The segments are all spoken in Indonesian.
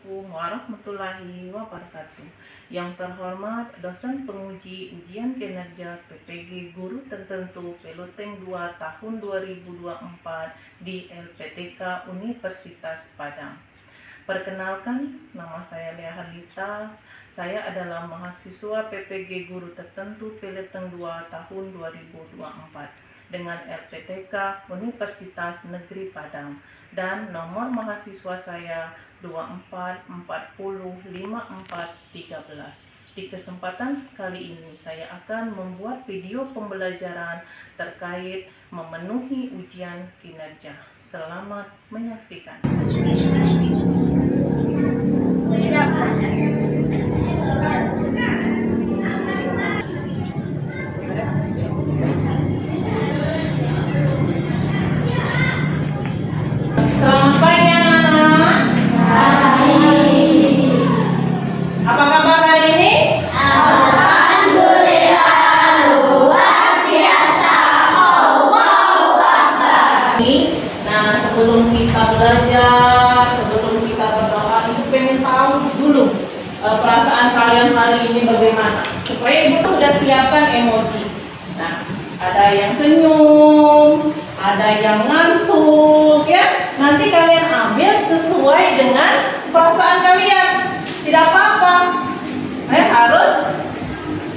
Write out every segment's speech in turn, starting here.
Assalamualaikum warahmatullahi wabarakatuh. Yang terhormat dosen penguji ujian kinerja PPG Guru Tertentu Peloteng 2 tahun 2024 di LPTK Universitas Padang. Perkenalkan, nama saya Lea Harlita. Saya adalah mahasiswa PPG Guru Tertentu Peloteng 2 tahun 2024 dengan LPTK Universitas Negeri Padang, dan nomor mahasiswa saya 24405413. Di kesempatan kali ini saya akan membuat video pembelajaran terkait memenuhi ujian kinerja. Selamat menyaksikan. Sebelum kita belajar, sebelum kita berdoa, Ibu pengen tahu dulu perasaan kalian hari ini bagaimana, supaya Ibu sudah siapkan emoji. Nah, ada yang senyum, ada yang ngantuk, ya. Nanti kalian ambil sesuai dengan perasaan kalian. Tidak apa-apa.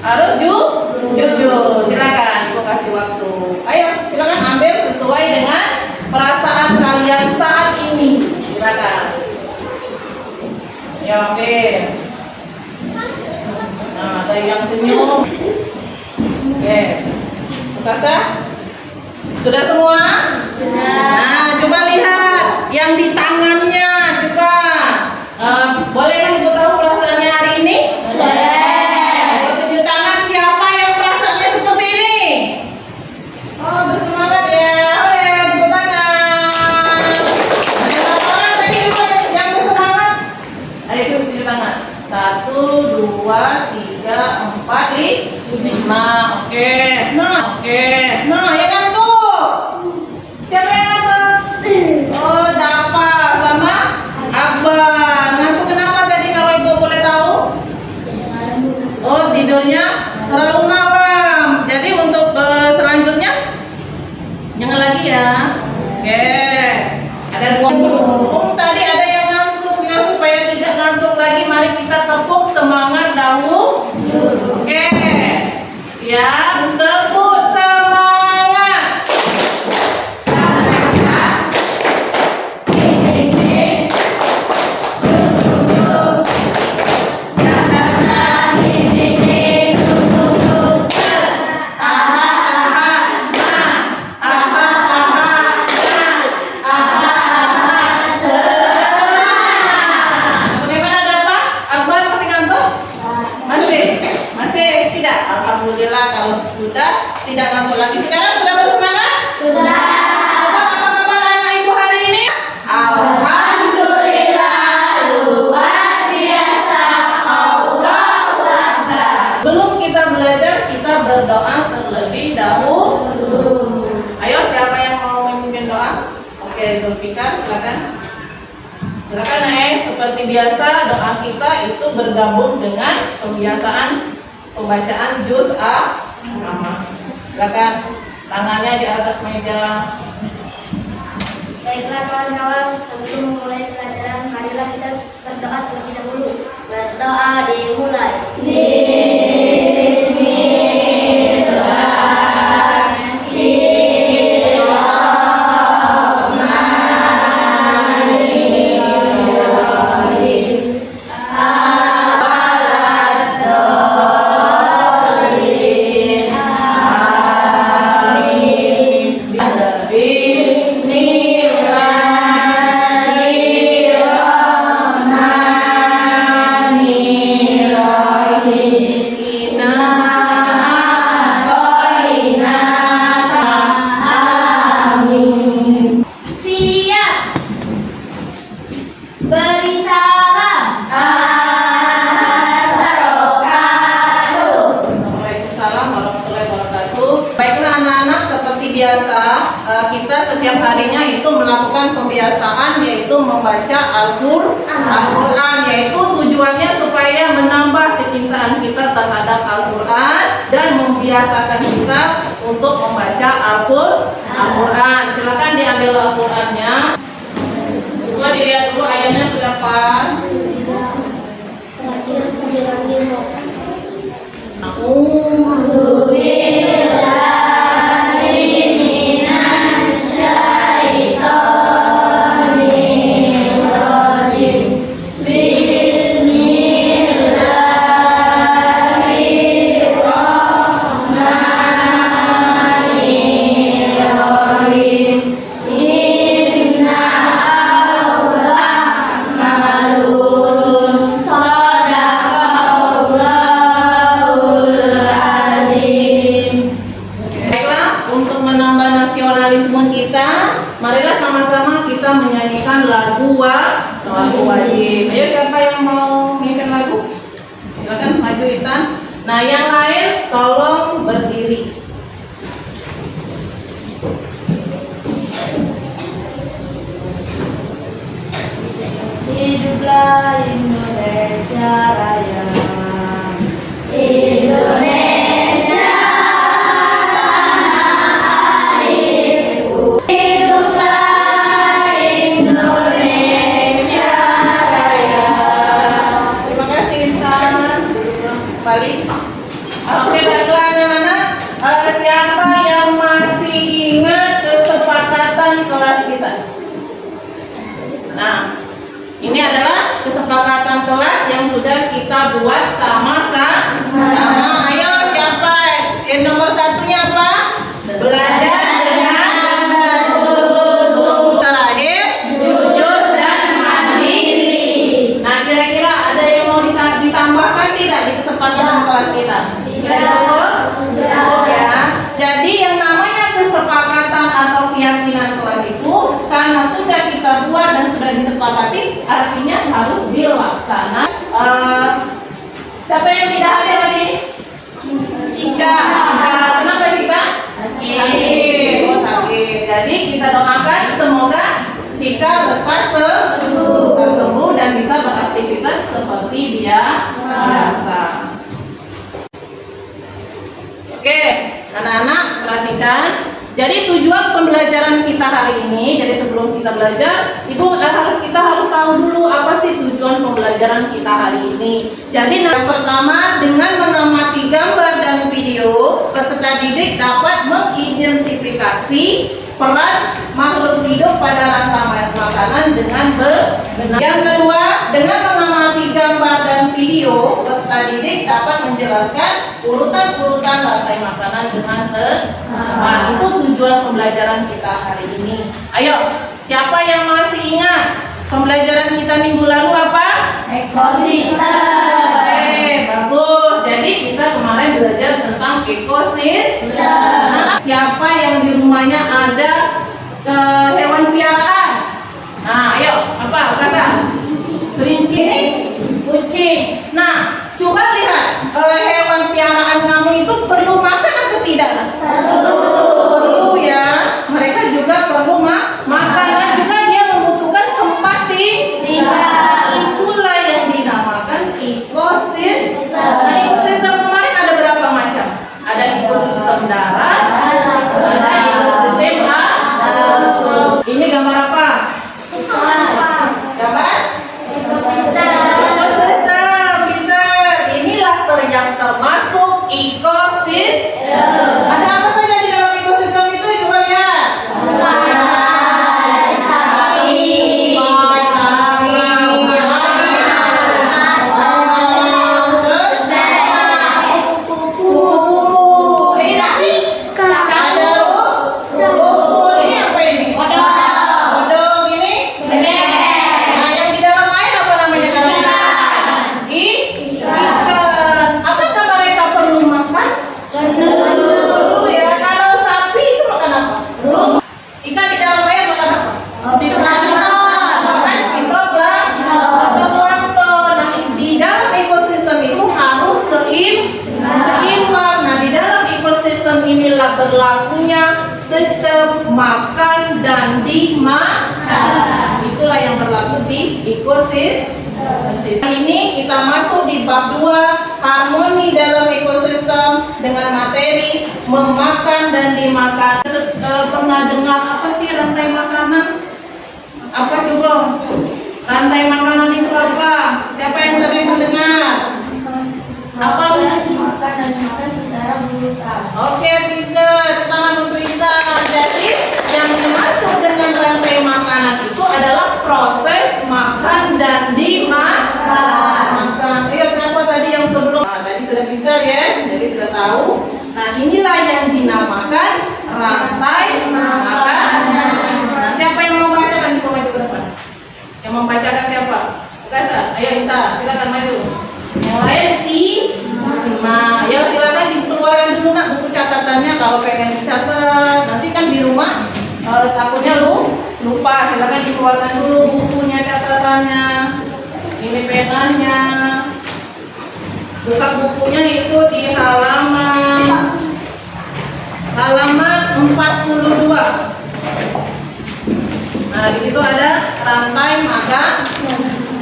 Harus jujur. Silakan, Ibu kasih waktu. Ayo, silakan ambil sesuai dengan perasaan kalian saat ini. Silakan. Ya, ambil. Nah, ada yang senyum. Oke. Mukasa? Sudah semua? Sudah. Nah, coba lihat yang di tangannya. Coba. Boleh kan Ibu tahu perasaannya hari ini? Boleh. Tunjuk tangan siapa yang perasaannya seperti ini? Oh, bersemangat ya. Satu, dua, tiga, empat, lima. Oke. Nah, ya kan tuh. Siapa yang ngantuk? Oh, Dapa sama Abang. Ngantuk kenapa tadi kalau Ibu boleh tahu? Oh, tidurnya terlalu malam. Jadi untuk selanjutnya jangan lagi ya. Oke. Ada dua. Tadi ada yang ngantuknya, supaya tidak ngantuk lagi. Mari kita tepuk semangat dahulu. Oke. Siap, tepuk semangat. Alhamdulillah kalau sudah tidak ngantuk lagi. Sekarang sudah bersemangat? Sudah. Apa kabar anak Ibu hari ini? Alhamdulillah, luar biasa. Allahu Akbar. Belum kita belajar, kita berdoa terlebih dahulu. Ayo, siapa yang mau memimpin doa? Oke, Zulfikar, silakan. Silakan, seperti biasa doa kita itu bergabung dengan pembiasaan pembacaan juz A-Amma. Silakan, tangannya di atas meja. Baiklah kawan-kawan, sebelum memulai pelajaran, marilah kita berdoa terlebih dahulu. Berdoa dimulai. terhadap Al-Quran dan membiasakan kita untuk membaca Al-Quran. Silakan diambil Al-Qurannya. Coba dilihat dulu ayatnya sudah pas. Marilah sama-sama kita menyanyikan lagu wajib. Ayo, siapa yang mau nyanyikan lagu? Silakan maju Intan. Nah, yang lain tolong berdiri. Hiduplah Indonesia Raya. Indonesia tanah airku. Hiduplah Indonesia Raya. Terima kasih Intan. Balik. Oke, baiklah anak-anak. Siapa yang masih ingat kesepakatan kelas kita? Nah, ini adalah kesepakatan kelas yang sudah kita buat sama-sama. Ayo, siapa? Yang nomor satunya apa? Belajar dengan bersungguh-sungguh. Terakhir, jujur dan mandiri. Nah, kira-kira ada yang mau ditambahkan tidak di kesepakatan kelas kita? Cukup ya. Jadi yang namanya kesepakatan atau keyakinan kelas itu karena sudah kita buat dan sudah disepakati, artinya harus dilaksanakan. Siapa yang tidak hadir hari ini? Cika. Kenapa Cika? Sakit. Oh, sakit. Jadi kita doakan semoga Cika lekas sembuh dan bisa beraktivitas seperti biasa. Oke, anak-anak perhatikan. Jadi tujuan pembelajaran kita hari ini, jadi sebelum kita belajar, kita harus tahu dulu apa sih tujuan pembelajaran kita hari ini. Jadi yang pertama, dengan mengamati gambar dan video, peserta didik dapat mengidentifikasi peran makhluk hidup pada rantai makanan dengan benar. Yang kedua, dengan mengamati gambar dan video, peserta didik dapat menjelaskan urutan-urutan rantai makanan dengan tepat. Itu tujuan pembelajaran kita hari ini. Ayo, siapa yang masih ingat pembelajaran kita minggu lalu apa? Ekosistem. Bagus. Jadi kita kemarin belajar tentang ekosistem. Siapa yang di rumahnya ada hewan piaraan? Nah, ayo, apa? Kasar. Kelinci, kucing. Nah, coba lihat hewan piaraan kamu itu perlu makan atau tidak? Perlu ya. Mereka juga perlu makan dan juga dia membutuhkan tempat tinggal. Itulah yang dinamakan ekosistem. Nah, ekosistem kemarin ada berapa macam? Ada ekosistem darat, ada ekosistem laut. Ini gambar apa? Gambar? Ekosistem. Ekosistem, pintar. Inilah yang termasuk ekosistem. Ada apa saja di dalam ekosistem itu? Coba lihat. Kupu-kupu. Ini tadi kupu. Ini apa ini? Kodok. Ini? Nah, yang di dalam air apa namanya kalian? Ikan. Apakah mereka perlu makan? Perlu ya. Kalau sapi itu makan apa? Ikan di dalam air makan apa? Makan fitoplankton. Nah, di dalam ekosistem itu harus seimbang. Nah, di dalam ekosistem inilah berlakunya sistem makan dan dimakan. Itulah yang berlaku di ekosistem. Hari ini kita masuk di bab 2 harmoni dalam ekosistem dengan materi memakan dan dimakan. Pernah dengar apa sih rantai makanan? Apa coba? Rantai makanan itu apa? Siapa yang sering mendengar? Apa? Makan dan makan secara berurutan. Oke, Peter, tangan untuk kita. Jadi yang dimaksud dengan rantai makanan itu adalah proses makan dan dimakan. Iya, kenapa tadi yang sebelum? Nah, tadi sudah pintar ya, jadi sudah tahu. Nah, inilah yang dinamakan rantai makanan. Nah, siapa yang mau bacakan? Coba maju ke depan. Yang membacakan siapa? Kasar. Ayo kita, silakan maju. Yang lain Sima. Ya silakan dikeluarkan dulu nak buku catatannya kalau pengen dicatat. Nanti kan di rumah takutnya lupa. Silakan dikeluarkan dulu bukunya, catatannya. Ini penanya. Buka bukunya itu di halaman 42. Nah, di situ ada rantai makan.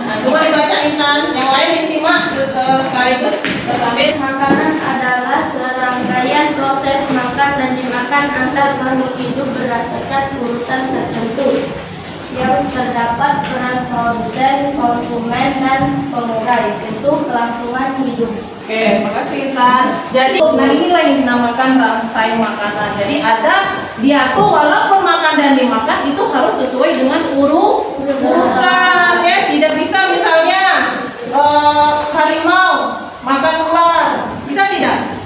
Nah, coba dibaca Intan. Yang lain disimak sekaligus sambil. Makanan adalah serangkaian proses makan dan dimakan antar makhluk hidup berdasarkan urutan tertentu yang terdapat peran produsen, konsumen, dan pengurai untuk kelangsungan hidup. Oke, makasih Intan. Jadi, nah inilah yang dinamakan rantai makanan. Jadi ada dia tuh walaupun makan dan dimakan itu harus sesuai dengan urutan. Ya, tidak bisa misalnya harimau makan ular, bisa tidak?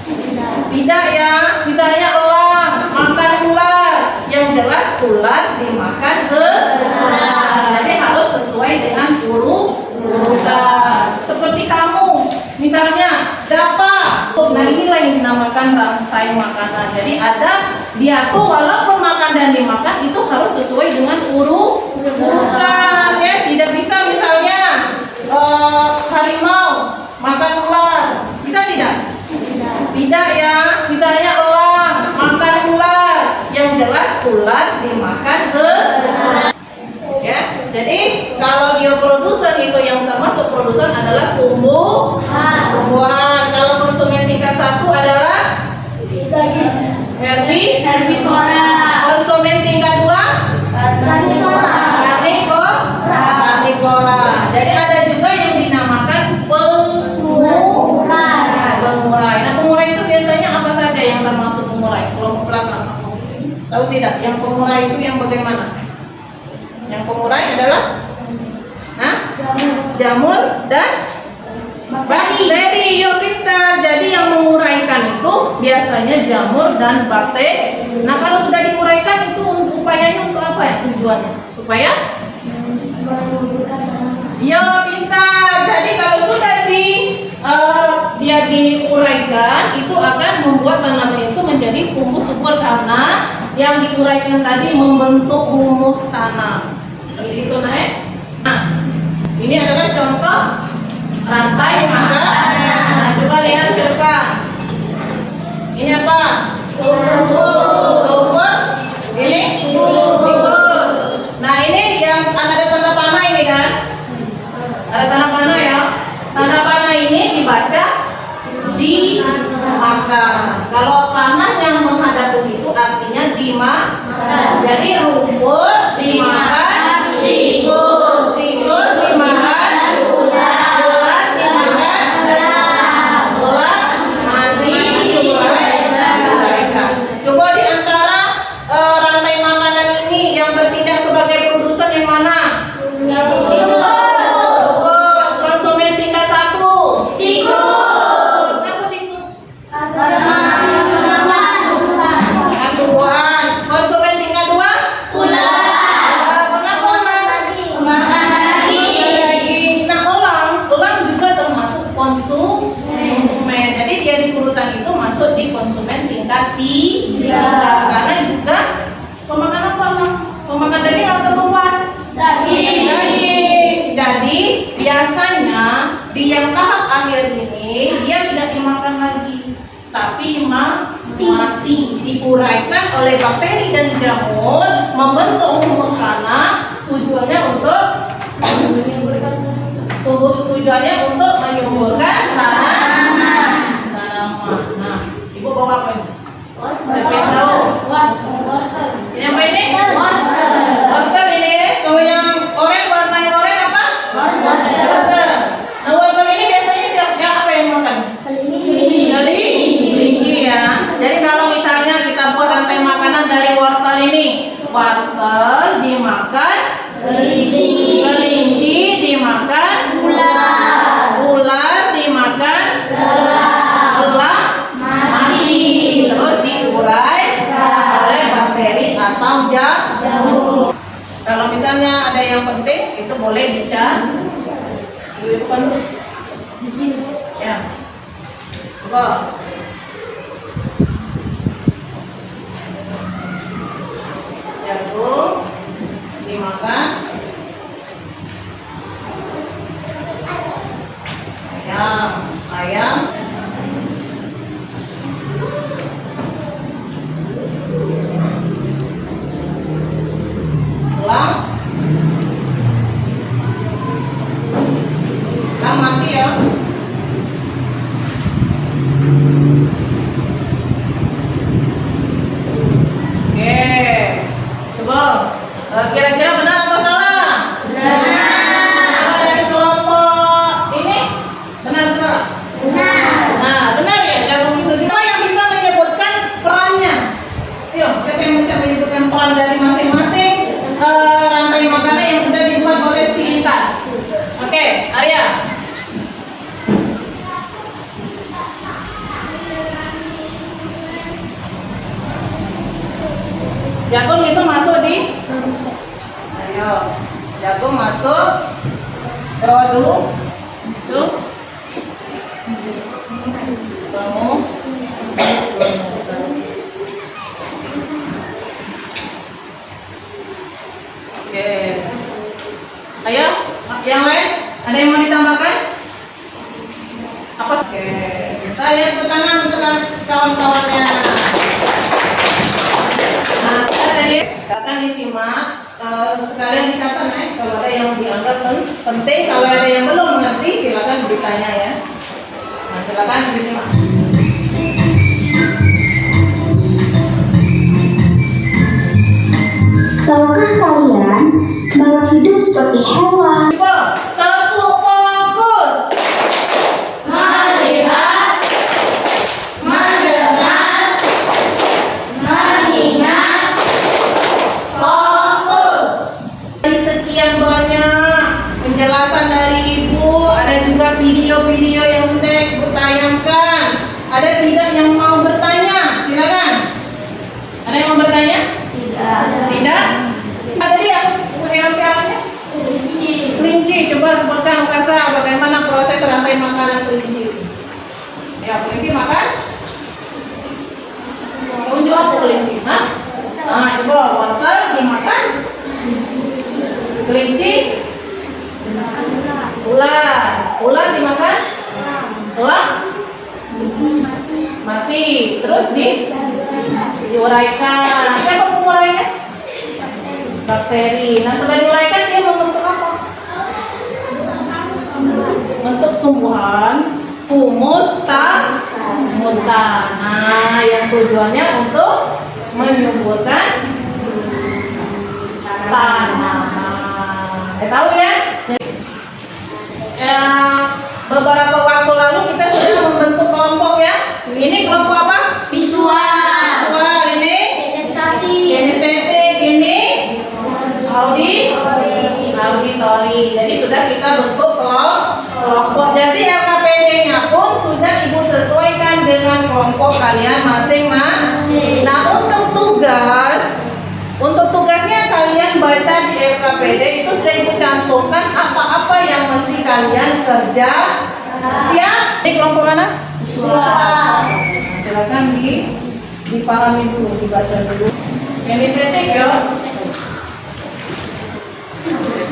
Tidak ya. Misalnya elang makan ular, yang jelas ular dimakan elang. Jadi harus sesuai dengan urutan. Seperti kamu, misalnya dapat. Nah inilah yang dinamakan rantai makanan. Jadi ada dia tuh walaupun makan dan dimakan itu harus sesuai dengan urutan. Ya, tidak bisa misalnya harimau makan ular, bisa tidak? Tidak ya. Misalnya elang makan ular, yang jelas ular dimakan elang. Ya, jadi kalau dia produsen itu yang termasuk produsen adalah tumbuhan. Kalau konsumen tingkat 1 adalah herbivora. Konsumen tingkat 2 karnivora. Jadi ada juga yang dinamakan pengurai. Nah, pengurai itu biasanya apa saja yang termasuk pengurai? Kelompok belakang. Tahu tidak? Yang pengurai itu yang bagaimana? Yang pengurai adalah jamur dan bakteri. Yuk pintar. Jadi yang menguraikan itu biasanya jamur dan bakteri. Nah, kalau sudah diuraikan itu upayanya untuk apa ya tujuannya? Supaya ya pintar. Jadi kalau sudah dia diuraikan itu akan membuat tanaman itu menjadi tumbuh subur karena yang diuraikan tadi membentuk humus tanah. Seperti itu naik. Nah, ini adalah contoh rantai makanan. Nah, coba lihat ke depan. Ini apa? Rumput. Ini tikus. Nah, ini yang ada tanda panah ini kan? Ada tanda panah ya. Tanda panah ini dibaca dimakan. Kalau panah yang menghadap ke situ artinya dimakan. Jadi rumput dimakan tikus, tikus dimakan ular dimakan ular mati diuraikan. Coba di antara rantai makanan ini yang bertindak sebagai produsen yang mana? Konsumen tingkat 1 tikus. Apa tikus? Tumbuhan. Konsumen tingkat 2 ular. Mengapa ular? Nah, elang juga termasuk konsumen. Jadi dia di urutan itu masuk di konsumen tingkat 3. Karena juga pemakan apa? Pemakan daging atau tumbuhan? Daging. Jadi biasanya di yang tahap akhir ini dia tidak dimakan lagi, tapi mati, diuraikan oleh bakteri dan jamur, membentuk humus tanah. Tujuannya untuk menyuburkan tanah. Kelinci ya. Jadi kalau misalnya kita buat rantai makanan dari wortel ini, wortel dimakan kelinci, dimakan ular dimakan elang mati, terus diurai oleh bakteri atau jamur. Kalau misalnya ada yang penting itu boleh dicatat. Ya. Coba. Jagung dimakan. Ayam. Elang mati ya. Oke, coba kira-kira benar atau salah? Kalau dari kelompok ini benar atau salah? Nah, benar ya, jagung itu. Siapa yang bisa menyebutkan perannya? Ayo, siapa yang bisa menyebutkan peran dari masing-masing rantai makanan yang sudah dibuat oleh si Intan? Oke, Arya. Jagung itu masuk di? Ayo, jagung masuk produk itu kamu. Oke, ayo yang lain ada yang mau ditambahkan? Apa? Oke, kita lihat ke tangan untuk kawan-kawannya. Nah, kita tadi akan disimak, sekalian dicatat ya. Kalau ada yang dianggap penting, kalau ada yang belum mengerti silakan ditanya ya. Nah, silakan disimak. Tahukah kalian makhluk hidup seperti hewan, Tepuk fokus. Melihat, mendengar, mengingat, fokus. Dari sekian banyak penjelasan dari Ibu, ada juga video-video yang sudah Ibu tayangkan. Ada tidak yang mau bertanya? Silakan. Ada yang mau bertanya? Tidak? Tadi ya, hewan piaranya? Kelinci. Coba sebutkan Kasa bagaimana proses rantai makanan kelinci. Ya, kelinci makan? Tunjuk apa kelinci? Hah? Nah, coba wortel dimakan? Kelinci? Ular dimakan? Elang? Mati. Terus diuraikan. Siapa pengurainya? Bakteri. Nah, setelah diuraikan dia membentuk apa? Bentuk tumbuhan, humus, tanah yang tujuannya untuk menyuburkan tanaman. Tahu ya? Beberapa waktu lalu kita sudah membentuk kelompok ya. Ini kelompok apa? Visual. Ini kinestetik, ini auditori. Jadi sudah kita bentuk kelompok. Jadi LKPD-nya pun sudah Ibu sesuaikan dengan kelompok kalian masing-masing. Nah, untuk tugasnya kalian baca di LKPD itu sudah Ibu cantumkan apa-apa yang mesti kalian kerja. Siap? Ini kelompok mana? Visual. Silakan dipahami dulu, dibaca dulu. Kinestetik ya.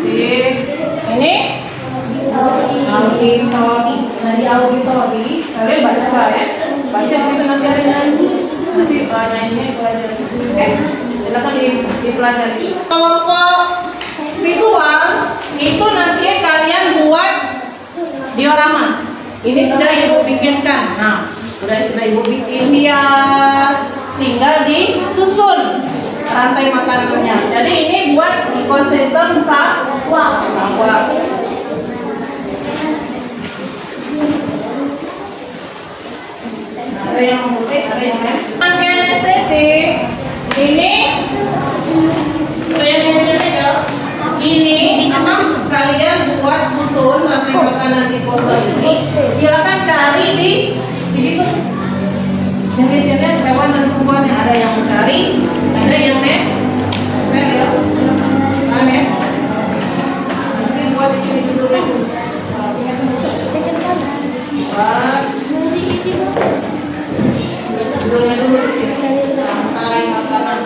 Kinestetik. Ini auditori. Nah, di auditori kalian baca ya. Baca gitu nanti ada nyanyi. Nanti nyanyinya pelajari. Oke. Silakan dipelajari. Kelompok visual itu nanti kalian buat diorama. Ini sudah Ibu bikinkan. Nah, sudah Ibu bikin hias, tinggal disusun rantai makanannya. Jadi ini buat ekosistem sawah. yang mengutip, ada yang lain. Rangkaian estetik ini, rangkaian estetik ya. Ini memang kalian buat susun rantai makanan di portal ini. Silakan cari di situ. Jenis-jenis hewan dan tumbuhan yang ada yang mencari, ada yang nempel ya. Amin. Mungkin buat di sini dulu dulu. Judulnya dulu di sini. Rantai makanan.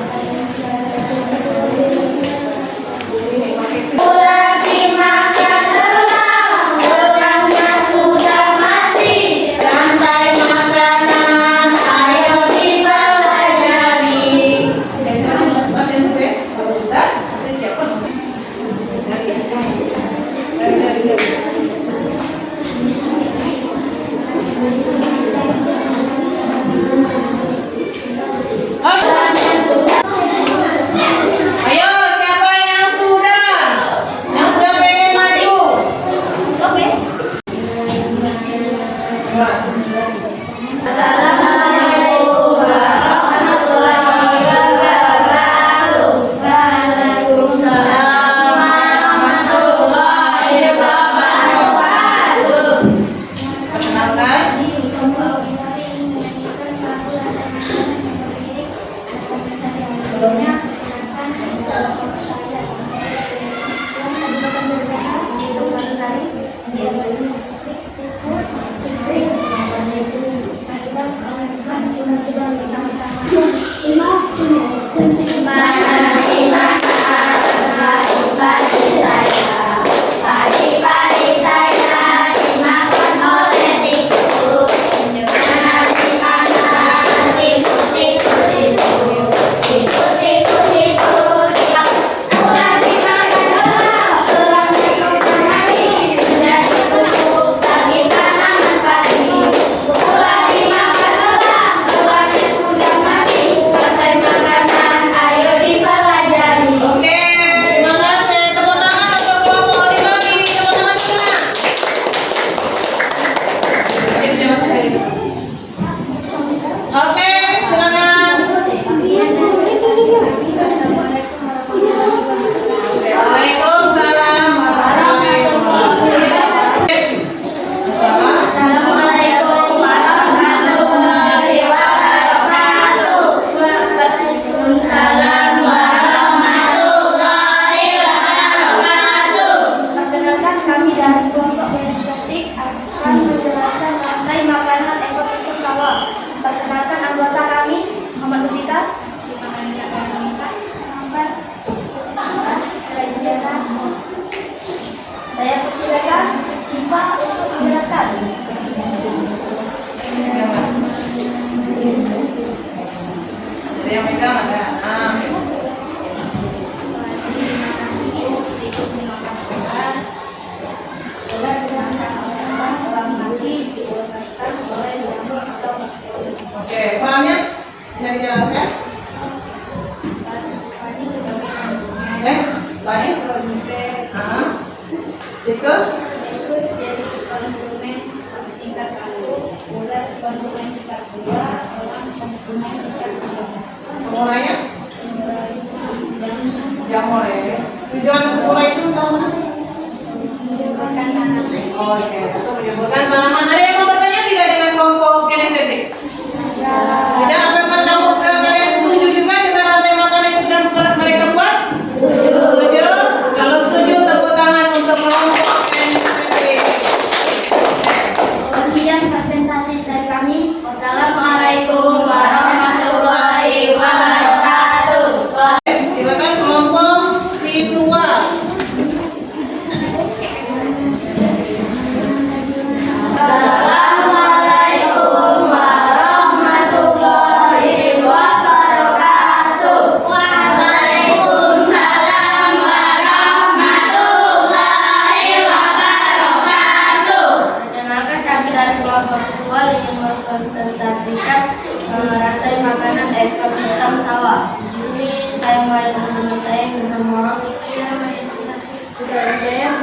Saya persilakan Siva untuk menjelaskan. Jadi yang megang ada. Oke, perannya bisa dijelaskan? Baik. Tikus jadi konsumen tingkat 1, bulan konsumen tingkat 2, orang konsumen tingkat 3. mulainya jamur ya. Tujuan mulai itu tahu mana? Oh iya, itu menyuburkan tanaman. Ada yang mau bertanya tidak dengan kelompok kinestetik? Tidak, apa kamu kalian setuju juga dengan rantai makanan yang sedang mereka buat? Setuju? Kalau setuju tepuk tangan untuk kelompok kinestetik. Sekian presentasi dari kami. Wassalamualaikum warahmatullahi wabarakatuh. Silakan kelompok visual. Assalamualaikum warahmatullahi wabarakatuh. Waalaikumsalam warahmatullahi wabarakatuh. Perkenalkan kami dari kelompok visual yang mempresentasikan rantai makanan ekosistem sawah. Di sini saya mulai teman-teman saya yang bernama Budaya.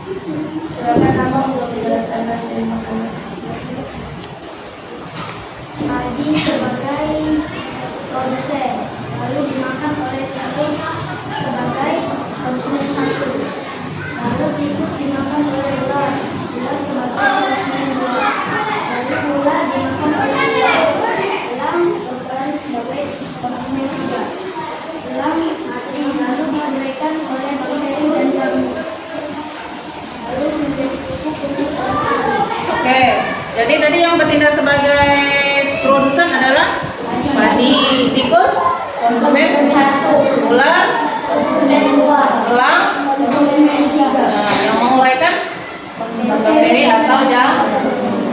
Silakan nama untuk tanda terima kasih. Adi sebagai produsen, lalu dimakan oleh tikus sebagai konsumen satu, lalu tikus dimakan oleh ular sebagai konsumen dua, lalu ular dimakan oleh elang berperan sebagai konsumen tiga, elang mati lalu diberikan oleh bakteri dan jamur, lalu menjadi pupuk untuk orang. Oke, jadi tadi yang bertindak sebagai produsen adalah padi, tikus, konsumen satu, ular, konsumen dua, elang, konsumen tiga. yang menguraikan bakteri atau jamur.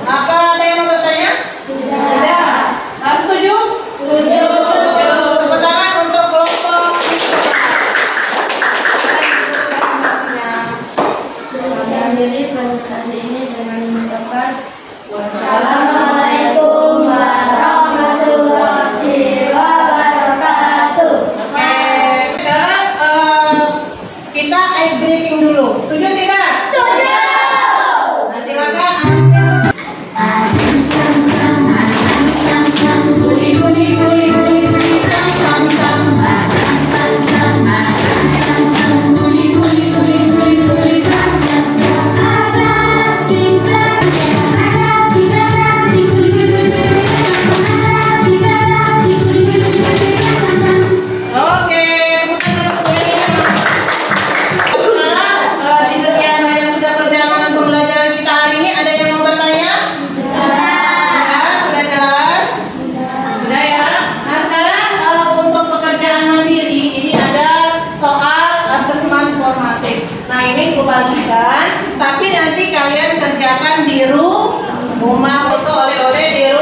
Apa ada yang mau bertanya? Tidak. Setuju? Setuju. Tepuk tangan untuk kelompok. Mengakhiri presentasi ini dengan mengucapkan wassalamualaikum warahmatullahi wabarakatuh. Oke. Sekarang kita ice breaking dulu. Setuju tidak? Setuju. Nah, silakan. Oke, sekarang di sekian banyak sudah perjalanan pembelajaran kita hari ini, ada yang mau bertanya? Ya, sudah jelas? Sudah ya. Nah sekarang untuk pekerjaan mandiri ini ada soal asesmen formatif. Nah ini kubagikan, tapi nanti kalian kerjakan di rumah, foto oleh-oleh di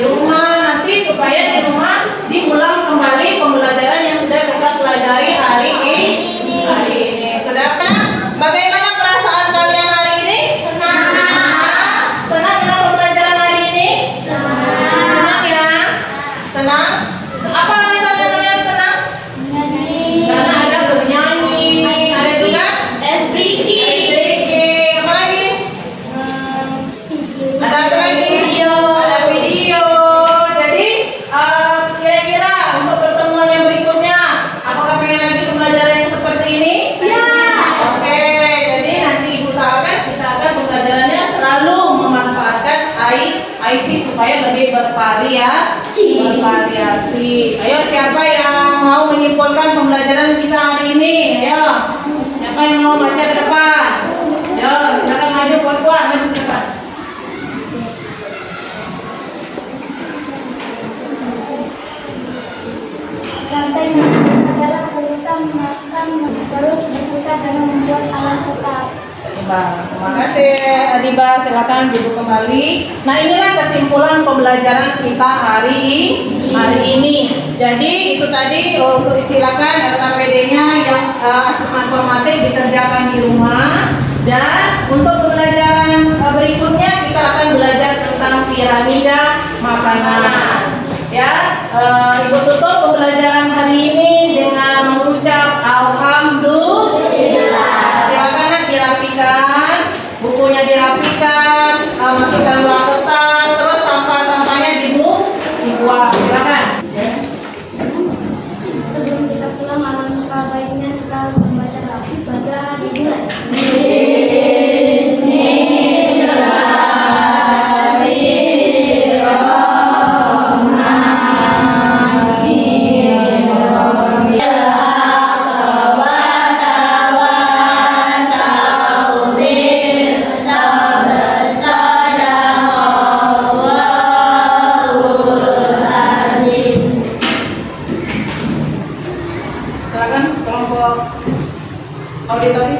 rumah nanti supaya di rumah diulang kembali pembelajaran yang sudah kita pelajari hari ini. Sudah? Bagaimana perasaan kalian hari ini? Senang. Senang dengan pembelajaran hari ini? Senang ya? Senang? Apa alasannya kalian senang? Karena ada bernyanyi, ada juga breaking. Apa lagi? Ada apa lagi? Ada video. Jadi kira-kira untuk pertemuan yang berikutnya, apakah pengen lagi pembelajaran yang seperti ini? Ya. Oke, jadi nanti Ibu usahakan kita akan pembelajarannya selalu memanfaatkan IT supaya lebih bervariasi. Ayo siapa yang mau menyimpulkan pembelajaran kita hari ini? Ayo. Siapa yang mau baca ke depan? Ayo, silakan maju kuat-kuat maju ke depan. Rantai nafas adalah urutan makan terus berputar dan membuat alam tetap. Terima kasih Adiba, silakan duduk kembali. Nah inilah kesimpulan pembelajaran kita hari ini. Jadi itu tadi untuk silakan RKPD-nya yang asesmen formatif dikerjakan di rumah. Dan untuk pembelajaran berikutnya kita akan belajar tentang piramida makanan. Ya, Ibu tutup pembelajaran hari ini dengan mengucap alhamdulillah. Silakan dirapikan, bukunya dirapikan, masukkan larutan, terus sampah-sampahnya dibuang. Silakan. Sebelum kita pulang, alangkah baiknya kita membaca rapi pada dimulai. Silakan kelompok auditori.